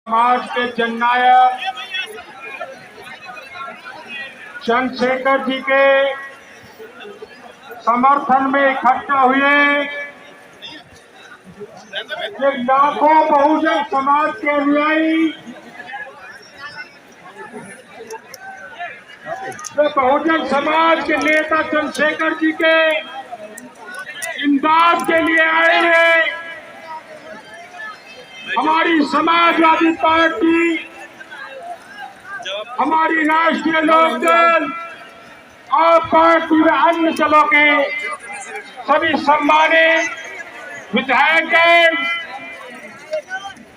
समाज के जननायक चंद्रशेखर जी के समर्थन में इकट्ठा हुए ये लाखों बहुजन समाज के अनुयायी बहुजन समाज के नेता चंद्रशेखर जी के इमदाद के लिए आए हैं। हमारी समाजवादी पार्टी, हमारी राष्ट्रीय लोकदल और पार्टी व अन्य दलों के सभी सम्मानित विधायकगण,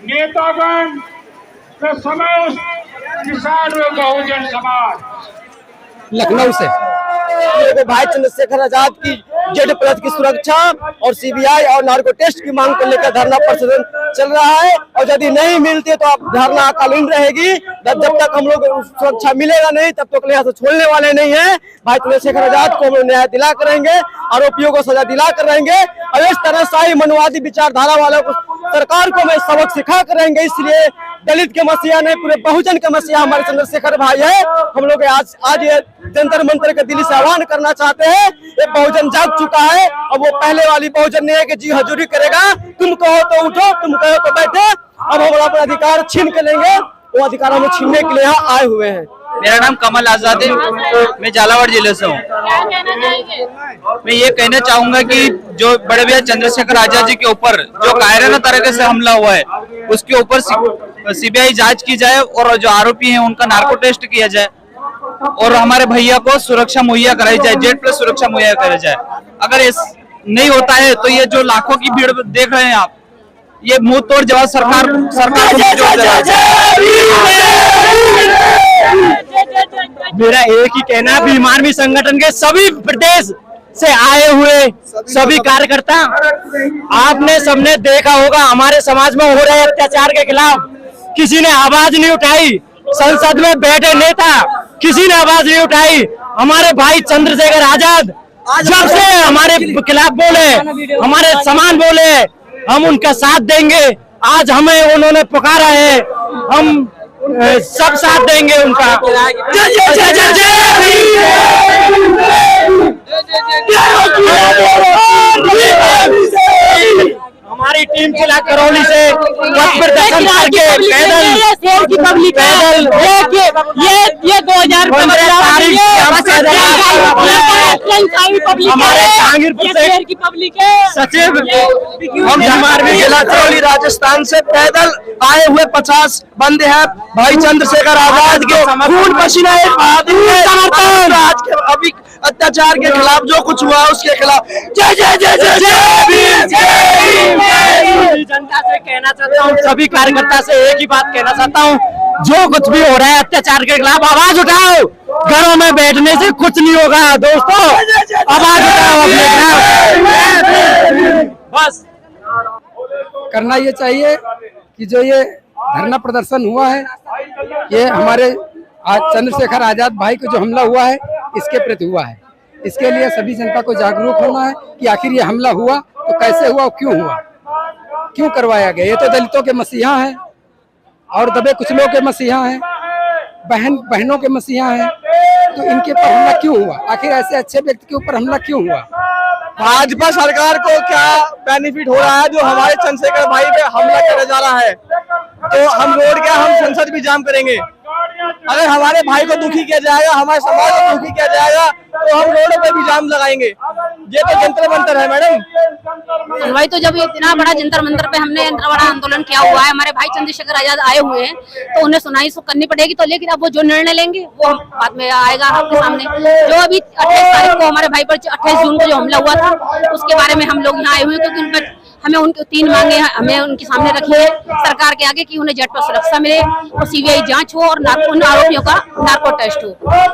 नेतागण व समस्त किसान व बहुजन समाज लखनऊ से भाई चंद्रशेखर आजाद की जेड+ की सुरक्षा और सीबीआई और नार्को टेस्ट की मांग को लेकर धरना प्रदर्शन चल रहा है और यदि नहीं मिलती तो अब धरना कालीन रहेगी। जब तक हम लोग सुरक्षा मिलेगा नहीं तब तक यहाँ से छोड़ने वाले नहीं है। भाई चंद्रशेखर आजाद को हम लोग न्याय दिला कर रहेंगे, आरोपियों को सजा दिला कर रहेंगे और इस तरह शाही मनवादी विचारधारा वालों को सरकार को मैं सबक सिखा कर रहेंगे। इसलिए दलित के मसीहा नहीं, पूरे बहुजन के मसीहा हमारे चंद्रशेखर भाई है। हम लोग आज ये जंतर मंतर के दिल्ली से आह्वान करना चाहते हैं। ये बहुजन जाग चुका है और वो पहले वाली बहुजन नहीं है कि जी हजूरी करेगा, तुम कहो तो उठो, तुम कहो तो बैठे। अब हम अपना अधिकार छीन के लेंगे, वो अधिकार हमें छीनने के लिए यहाँ आए हुए हैं। मेरा नाम कमल आजाद है, मैं झालावाड़ जिले से हूँ। मैं ये कहना चाहूंगा कि जो बड़े भैया चंद्रशेखर आजाद जी के ऊपर जो कायराना तरीके से हमला हुआ है उसके ऊपर सीबीआई जांच की जाए और जो आरोपी हैं उनका नार्को टेस्ट किया जाए और हमारे भैया को सुरक्षा मुहैया कराई जाए, जेड+ सुरक्षा मुहैया कराई जाए। अगर नहीं होता है तो ये जो लाखों की भीड़ देख रहे हैं आप, ये मुंह तोड़ जवाब सरकार मेरा एक ही कहना है, भीम आर्मी संगठन के सभी प्रदेश से आए हुए सभी कार्यकर्ता, आपने सबने देखा होगा हमारे समाज में हो रहे अत्याचार के खिलाफ किसी ने आवाज नहीं उठाई। संसद में बैठे नेता किसी ने आवाज नहीं उठाई। हमारे भाई चंद्रशेखर आजाद जब से हमारे खिलाफ बोले, हमारे समान बोले, हम उनका साथ देंगे। आज हमें उन्होंने पुकारा है, हम सब साथ देंगे उनका। हमारी टीम जिला करौली से प्रदर्शन करके पैदल ये 2015 हमारे जहांगीरपुर से की पब्लिक सचिव हम आर्मी जिला करौली राजस्थान से पैदल आए हुए 50 बंदे हैं। भाई चंद्रशेखर आजाद के खून पसीना आज के अभी अत्याचार के खिलाफ जो कुछ हुआ उसके खिलाफ जय जय जय जय जय। जनता से कहना चाहता हूँ, सभी कार्यकर्ता से एक ही बात कहना चाहता हूँ, जो कुछ भी हो रहा है अत्याचार के खिलाफ आवाज उठाओ। घरों में बैठने से कुछ नहीं होगा दोस्तों, आवाज उठाओ अपने। बस करना ये चाहिए कि जो ये धरना प्रदर्शन हुआ है ये हमारे चंद्रशेखर आजाद भाई को जो हमला हुआ है इसके प्रति हुआ है। इसके लिए सभी जनता को जागरूक होना है कि आखिर ये हमला हुआ तो कैसे हुआ, क्यों हुआ, क्यों करवाया गया। ये तो दलितों के मसीहा हैं और दबे कुचलों के मसीहा हैं, बहनों के मसीहा हैं, तो इनके ऊपर हमला क्यों हुआ, आखिर ऐसे अच्छे व्यक्ति के ऊपर हमला क्यों हुआ। भाजपा सरकार को क्या बेनिफिट हो रहा है जो हमारे चंद्रशेखर भाई पे हमला किया जा रहा है। तो हम रोड क्या, हम संसद भी जाम करेंगे। अगर हमारे भाई को दुखी किया जाएगा, हमारे समाज को दुखी किया जाएगा तो हम रोडों पे भी जाम लगाएंगे। ये तो जंतर मंतर है मैडम। भाई तो जब इतना बड़ा जंतर मंतर पे हमने इतना बड़ा आंदोलन किया हुआ है, हमारे भाई चंद्रशेखर आजाद आए हुए हैं तो उन्हें सुनाई करनी पड़ेगी। तो लेकिन अब वो जो निर्णय लेंगे वो बाद में आएगा आपके सामने। जो अभी 28 तारीख को हमारे भाई पर 28 जून को जो हमला हुआ था उसके बारे में हम लोग यहाँ आए हुए क्योंकि उन पर हमें उनकी 3 मांगे हमें उनके सामने रखी है सरकार के आगे कि उन्हें जेड+ सुरक्षा मिले और सीबीआई जांच हो और उन आरोपियों का नार्को टेस्ट हो।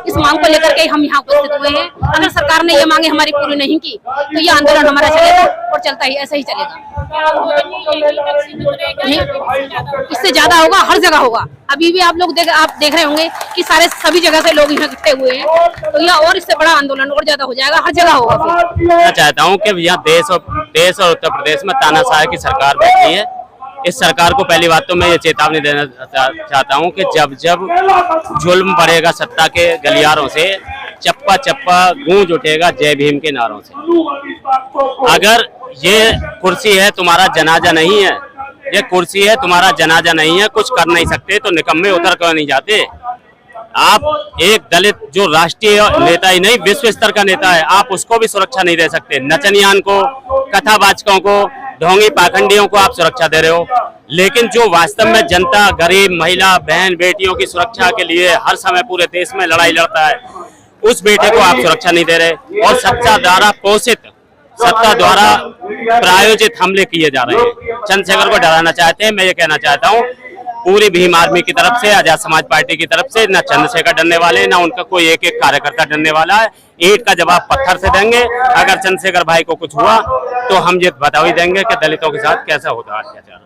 इस मांग को लेकर के हम यहाँ उपस्थित हुए हैं। अगर सरकार ने ये मांगे हमारी पूरी नहीं की तो ये आंदोलन हमारा चलेगा और चलता ही ऐसे ही चलेगा। इससे ज्यादा होगा, हर जगह होगा। अभी भी आप देख रहे होंगे कि सभी जगह से लोग यहाँ इकट्ठे हुए हैं, तो यह और इससे बड़ा आंदोलन और ज्यादा हो जाएगा, हर जगह होगा। मैं चाहता हूँ कि यहाँ देश और उत्तर प्रदेश में तानाशाही की सरकार बैठी है इस सरकार को पहली बात तो मैं ये चेतावनी देना चाहता हूँ कि जब जब जुल्म बढ़ेगा सत्ता के गलियारों से, चप्पा चप्पा गूंज उठेगा जय भीम के नारों से। अगर ये कुर्सी है तुम्हारा जनाजा नहीं है, ये कुर्सी है तुम्हारा जनाजा नहीं है, कुछ कर नहीं सकते तो निकम्मे उतर कर नहीं जाते। आप एक दलित जो राष्ट्रीय नेता ही नहीं विश्व स्तर का नेता है, आप उसको भी सुरक्षा नहीं दे सकते। नचनियान को, कथावाचकों को, ढोंगी पाखंडियों को आप सुरक्षा दे रहे हो, लेकिन जो वास्तव में जनता, गरीब, महिला, बहन, बेटियों की सुरक्षा के लिए हर समय पूरे देश में लड़ाई लड़ता है, उस बेटे को आप सुरक्षा नहीं दे रहे और सत्ता द्वारा पोषित, सत्ता द्वारा प्रायोजित हमले किए जा रहे हैं। चंद्रशेखर को डराना चाहते हैं। मैं ये कहना चाहता हूँ पूरी भीम आर्मी की तरफ से, आजाद समाज पार्टी की तरफ से, न चंद्रशेखर डरने वाले, न उनका कोई एक एक कार्यकर्ता डरने वाला है। ईंट का जवाब पत्थर से देंगे। अगर चंद्रशेखर भाई को कुछ हुआ तो हम ये बता ही देंगे कि दलितों के साथ कैसा होता है अत्याचार।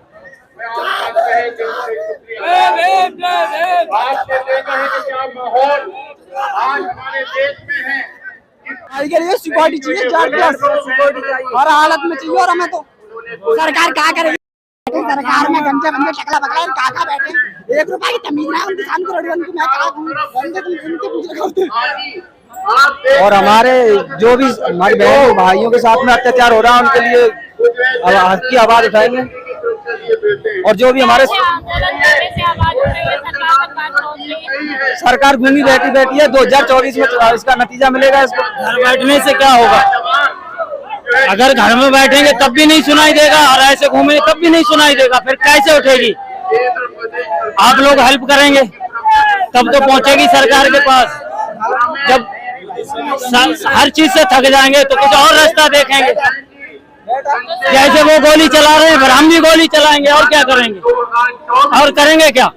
के लिए सिक्योरिटी चाहिए, हर हालत में चाहिए। और हमें तो सरकार क्या करेगी? सरकार में गंजे बंदे टकला बकला काका बैठे, 1 रुपए की तमीज ना उनके सामने करोड़ियों की मैं कहा बंदे उनके पीछे करते। और हमारे जो भी हमारे बहनों भाइयों के साथ में अत्याचार हो रहा है उनके लिए हक की आवाज उठाएंगे। और जो भी हमारे सरकार घूमी बैठी है, 2024 में इसका नतीजा मिलेगा। इसको घर बैठने से क्या होगा? अगर घर में बैठेंगे तब भी नहीं सुनाई देगा और ऐसे घूमेंगे तब भी नहीं सुनाई देगा, फिर कैसे उठेगी? आप लोग हेल्प करेंगे तब तो पहुंचेगी सरकार के पास। जब हर चीज से थक जाएंगे तो कुछ और रास्ता देखेंगे। जैसे वो गोली चला रहे हैं फिर हम भी गोली चलाएंगे, और क्या करेंगे? और करेंगे क्या?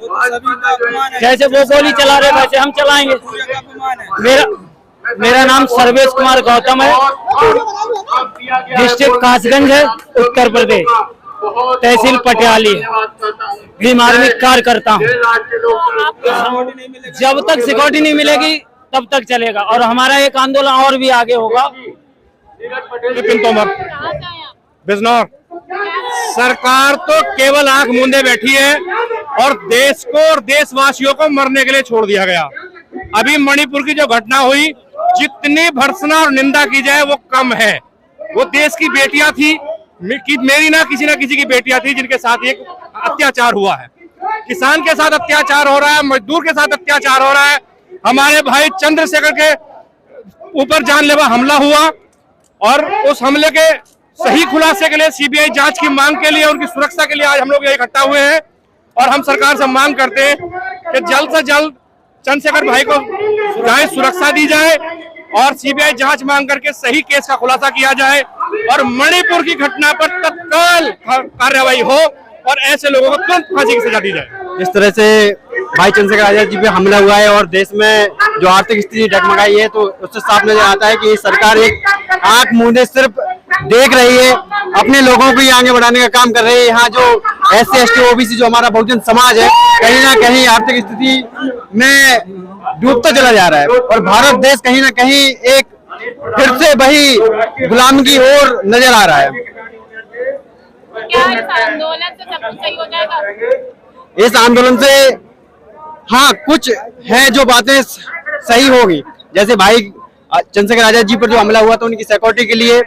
जैसे वो गोली चला रहे वैसे हम चलाएंगे। मेरा नाम सर्वेश कुमार गौतम है, डिस्ट्रिक्ट कासगंज है, उत्तर प्रदेश, तहसील पटियाली, भीम आर्मी कार्यकर्ता हूँ। जब तक सिक्योरिटी नहीं मिलेगी तब तक चलेगा और हमारा एक आंदोलन और भी आगे होगा। विपिन तोमर, बिजनौर। सरकार तो केवल आंख मूंदे बैठी है और देश को और देशवासियों को मरने के लिए छोड़ दिया गया। अभी मणिपुर की जो घटना हुई, जितनी भर्त्सना और निंदा की जाए वो कम है। वो देश की बेटियां थी, मेरी ना किसी की बेटियां थी जिनके साथ एक अत्याचार हुआ है। किसान के साथ अत्याचार हो रहा है, मजदूर के साथ अत्याचार हो रहा है। हमारे भाई चंद्रशेखर के ऊपर जानलेवा हमला हुआ और उस हमले के सही खुलासे के लिए, सीबीआई जांच की मांग के लिए, उनकी सुरक्षा के लिए आज हम लोग यहाँ इकट्ठा हुए हैं। और हम सरकार से मांग करते हैं कि जल्द से जल्द चंद्रशेखर भाई को सुरक्षा दी जाए और सीबीआई जांच मांग करके सही केस का खुलासा किया जाए और मणिपुर की घटना पर तत्काल कार्रवाई हो और ऐसे लोगों को तुरंत फांसी की सजा दी जाए। इस तरह से भाई चंद्रशेखर आजाद जी पे हमला हुआ है और देश में जो आर्थिक स्थिति डगमगाई है, तो उससे साफ नजर आता है कि सरकार एक आंख मूंदे सिर्फ देख रही है, अपने लोगों को ही आगे बढ़ाने का काम कर रही है। यहाँ जो SC ST OBC जो हमारा बहुजन समाज है, कहीं ना कहीं आर्थिक स्थिति में डूबता चला जा रहा है और भारत देश कहीं ना कहीं एक फिर से वही गुलामी की ओर नजर आ रहा है। क्या इस आंदोलन से सब कुछ सही हो जाएगा? इस आंदोलन से हाँ कुछ है जो बातें सही होगी, जैसे भाई चंद्रशेखर आजाद जी पर जो हमला हुआ था उनकी सिक्योरिटी के लिए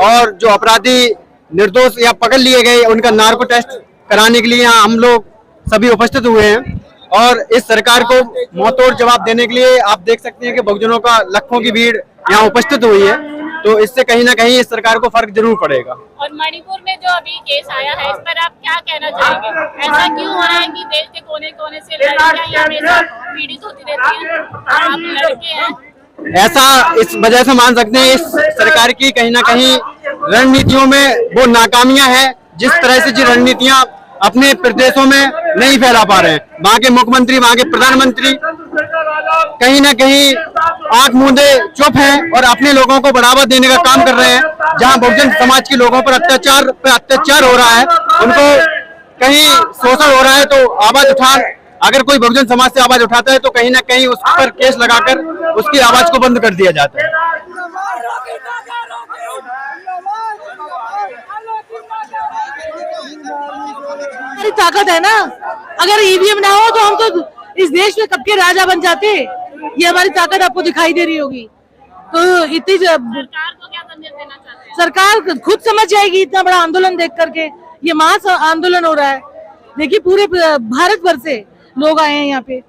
और जो अपराधी निर्दोष या पकड़ लिए गए उनका नार्को टेस्ट कराने के लिए यहाँ हम लोग सभी उपस्थित हुए हैं। और इस सरकार को मुंहतोड़ जवाब देने के लिए आप देख सकते हैं कि बहुजनों का लाखों की भीड़ यहाँ उपस्थित हुई है, तो इससे कहीं ना कहीं इस सरकार को फर्क जरूर पड़ेगा। और मणिपुर में जो अभी केस आया है, इस पर आप क्या कहना चाहेंगे? ऐसा क्यों हो रहा है कि देश के कोने कोने से लड़कियां हमेशा पीड़ित होती रहती हैं? आप लड़के हैं, ऐसा इस वजह से मान सकते हैं इस सरकार की कहीं ना कहीं रणनीतियों में वो नाकामियां हैं। जिस तरह से जो रणनीतियां अपने प्रदेशों में नहीं फैला पा रहे हैं, वहाँ के मुख्यमंत्री, वहाँ के प्रधानमंत्री कहीं ना कहीं आंख मूंदे चुप हैं और अपने लोगों को बढ़ावा देने का काम कर रहे हैं। जहाँ बहुजन समाज के लोगों पर अत्याचार हो रहा है, उनको कहीं शोषण हो रहा है, तो आवाज अगर कोई बहुजन समाज से आवाज उठाता है तो कहीं ना कहीं उस पर केस लगाकर उसकी आवाज को बंद कर दिया जाता है। हमारी ताकत है ना, अगर ईवीएम ना हो तो हम तो इस देश में कब के राजा बन जाते। ये हमारी ताकत आपको दिखाई दे रही होगी। तो इतनी सरकार को क्या संदेश देना चाहते हैं? सरकार खुद समझ जाएगी, इतना बड़ा आंदोलन देख करके। ये महा आंदोलन हो रहा है, देखिए पूरे भारत भर से लोग आए हैं यहाँ पे।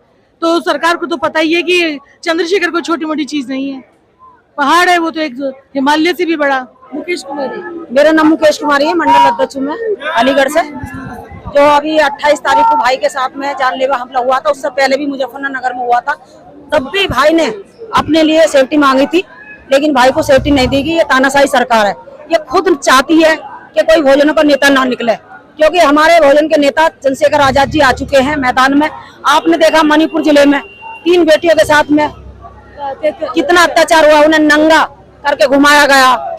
तो सरकार को तो पता ही है कि चंद्रशेखर कोई छोटी मोटी चीज नहीं है, पहाड़ है वो तो, एक हिमालय से भी बड़ा। मुकेश कुमारी, मेरा नाम मुकेश कुमारी है, मंडल अध्यक्ष हूँ मैं अलीगढ़ से। जो अभी 28 तारीख को भाई के साथ में जानलेवा हमला हुआ था, उससे पहले भी मुजफ्फरनगर में हुआ था, तब भी भाई ने अपने लिए सेफ्टी मांगी थी, लेकिन भाई को सेफ्टी नहीं दी गई। ये तानाशाही सरकार है। ये खुद चाहती है कि कोई भोजनों का नेता ना निकले, क्योंकि हमारे भोजन के नेता चंद्रशेखर आजाद जी आ चुके हैं मैदान में। आपने देखा मणिपुर जिले में 3 बेटियों के साथ में कितना अत्याचार हुआ, उन्हें नंगा करके घुमाया गया।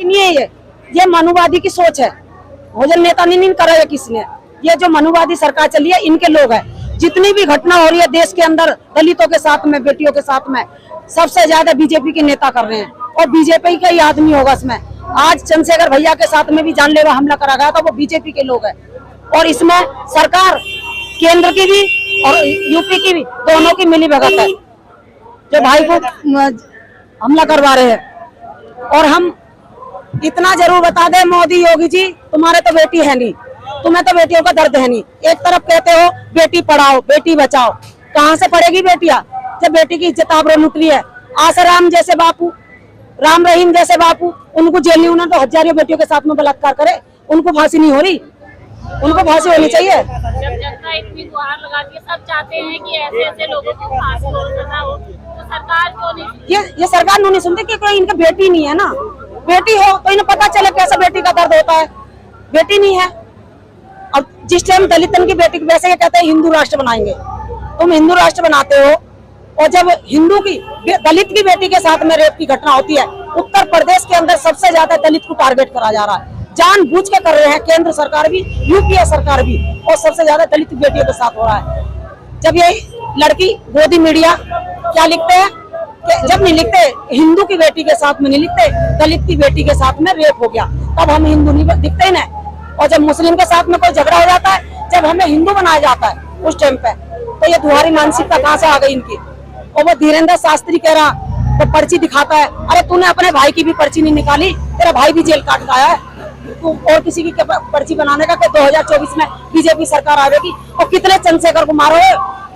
ये मनुवादी की सोच है, भोजन नेता नहीं कराया किसने। ये जो मनुवादी सरकार चली है, इनके लोग हैं। जितनी भी घटना हो रही है देश के अंदर दलितों के साथ में, बेटियों के साथ में, सबसे ज्यादा बीजेपी के नेता कर रहे हैं, और बीजेपी का ही आदमी होगा इसमें। आज चंद्रशेखर भैया के साथ में भी जानलेवा हमला करा गया था, वो बीजेपी के लोग हैं। और इसमें सरकार केंद्र की भी और यूपी की भी, दोनों की मिली भगत है, जो भाई को हमला करवा रहे हैं। और हम इतना जरूर बता दें, मोदी योगी जी, तुम्हारे तो बेटी है नहीं, तुम्हें तो बेटियों का दर्द है नहीं। एक तरफ कहते हो बेटी पढ़ाओ बेटी बचाओ, कहाँ से पढ़ेगी बेटियां जब बेटी की इज्जत आबरू लुट ली है। आसाराम जैसे बापू, राम रहीम जैसे बापू, उनको जेल नहीं, उन्होंने तो हजारों बेटियों के साथ में बलात्कार करे, उनको फांसी नहीं हो रही, उनको फांसी होनी चाहिए। जब जनता इतनी गुहार लगाती है, सब चाहते हैं कि ऐसे ऐसे लोगों को फांसी हो, सजा हो, तो सरकार क्यों नहीं? ये सरकार नहीं सुनती, क्योंकि इनकी बेटी नहीं है ना। बेटी हो तो इन्हें पता चले कैसे बेटी का दर्द होता है। बेटी नहीं है। अब जिस टाइम दलितन की बेटी, वैसे ये कहते हैं हिंदू राष्ट्र बनाएंगे, तुम हिंदू राष्ट्र बनाते हो, और जब हिंदू की दलित की बेटी के साथ में रेप की घटना होती है, उत्तर प्रदेश के अंदर सबसे ज्यादा दलित को टारगेट करा जा रहा है, जानबूझ के कर रहे हैं केंद्र सरकार भी, यूपीए सरकार भी, और सबसे ज्यादा दलित बेटियों के साथ हो रहा है। जब ये लड़की गोदी मीडिया क्या लिखते हैं, जब नहीं लिखते हिंदू की बेटी के साथ में नहीं लिखते, दलित की बेटी के साथ में रेप हो गया, तब हम हिंदू नहीं दिखते ही नहीं। और जब मुस्लिम के साथ में कोई झगड़ा हो जाता है, जब हमें हिंदू बनाया जाता है उस टाइम पे, तो ये तुम्हारी मानसिकता कहाँ से आ गई इनकी। और वो धीरेन्द्र शास्त्री कह रहा, वो पर्ची दिखाता है, अरे तूने अपने भाई की भी पर्ची नहीं निकाली, तेरा भाई भी जेल काट गया है, तू और किसी की पर्ची बनाने का। 2024 में बीजेपी सरकार आएगी, और कितने चंद्रशेखर को मारो,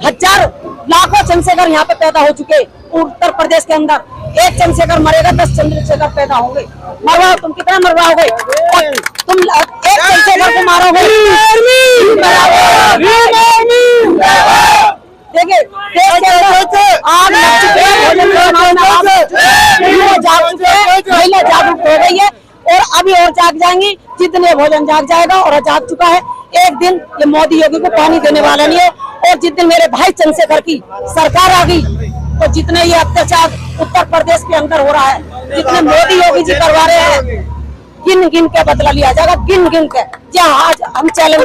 हजार लाखों चंद्रशेखर यहाँ पे पैदा हो चुके उत्तर प्रदेश के अंदर। एक चंद्रशेखर मरेगा, 10 चंद्रशेखर पैदा होंगे। मरवाओ, तुम कितना मरवाओगे? तुम एक चंद्रशेखर को मारोगे। देखिए देश के अंदर आग लग चुके हैं, महिला जागरूक हो गई है, और अभी और जाग जाएंगी, जितने भोजन जाग जाएगा, और जाग चुका है। एक दिन ये मोदी योगी को पानी देने वाला नहीं है, और जिस दिन मेरे भाई चंद्रशेखर की सरकार आ गई, तो जितने ये अत्याचार उत्तर प्रदेश के अंदर हो रहा है, जितने मोदी योगी जी करवा रहे हैं, गिन गिन के बदला लिया जाएगा, गिन गिन के। जहाँ आज हम चैलेंज